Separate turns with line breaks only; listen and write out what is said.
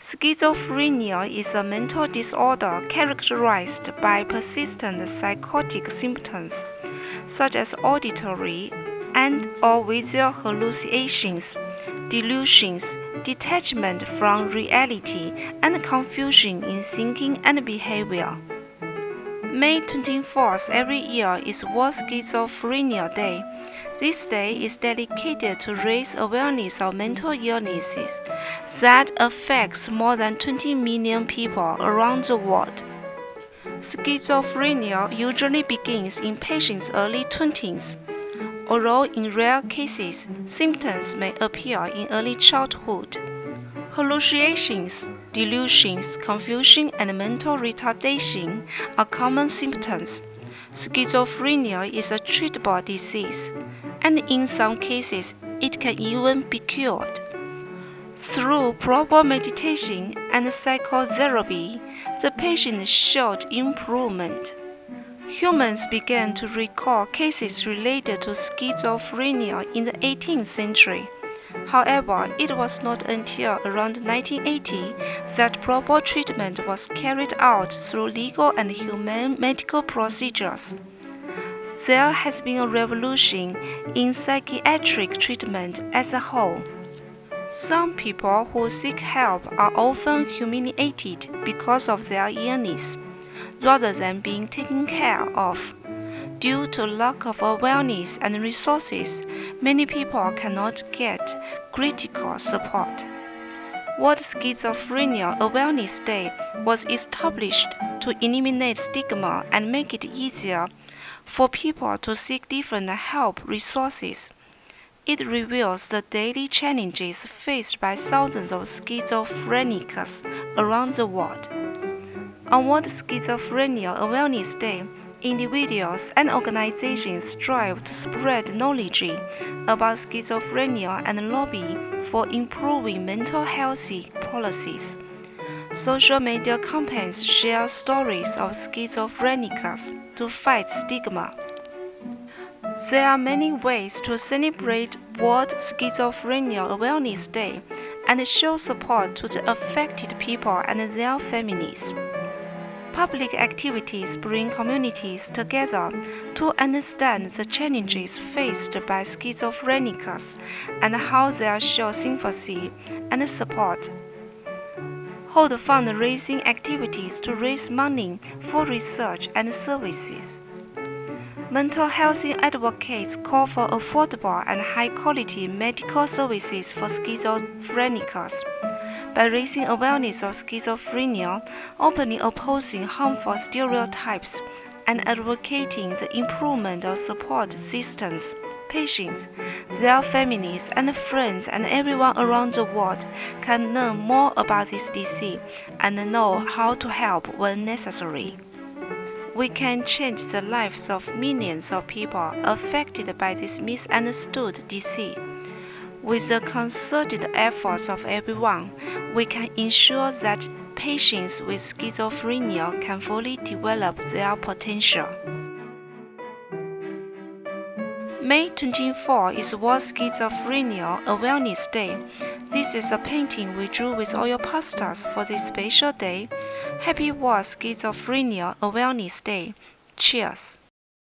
Schizophrenia is a mental disorder characterized by persistent psychotic symptoms, such as auditory and/or visual hallucinations, delusions, detachment from reality, and confusion in thinking and behavior. May 24th every year is World Schizophrenia Day. This day is dedicated to raise awareness of mental illnesses that affects more than 20 million people around the world. Schizophrenia usually begins in patients' early 20s, although in rare cases, symptoms may appear in early childhood. Hallucinations, delusions, confusion, and mental retardation are common symptoms. Schizophrenia is a treatable disease, and in some cases, it can even be cured. Through proper meditation and psychotherapy, the patient showed improvement. Humans began to record cases related to schizophrenia in the 18th century. However, it was not until around 1980 that proper treatment was carried out through legal and humane medical procedures. There has been a revolution in psychiatric treatment as a whole. Some people who seek help are often humiliated because of their illness, rather than being taken care of. Due to lack of awareness and resources, many people cannot get critical support. World Schizophrenia Awareness Day was established to eliminate stigma and make it easier for people to seek different help resources. It reveals the daily challenges faced by thousands of schizophrenics around the world. On World Schizophrenia Awareness Day, individuals and organizations strive to spread knowledge about schizophrenia and lobby for improving mental health policies. Social media campaigns share stories of schizophrenics to fight stigma. There are many ways to celebrate World Schizophrenia Awareness Day and show support to the affected people and their families. Public activities bring communities together to understand the challenges faced by schizophrenics and how they show sympathy and support. Hold fundraising activities to raise money for research and services. Mental health advocates call for affordable and high-quality medical services for schizophrenics. By raising awareness of schizophrenia, openly opposing harmful stereotypes, and advocating the improvement of support systems, patients, their families and friends and everyone around the world can learn more about this disease and know how to help when necessary. We can change the lives of millions of people affected by this misunderstood disease. With the concerted efforts of everyone, we can ensure that patients with schizophrenia can fully develop their potential. May 24 is World Schizophrenia Awareness Day. This is a painting we drew with oil pastels for this special day. Happy World Schizophrenia Awareness Day. Cheers!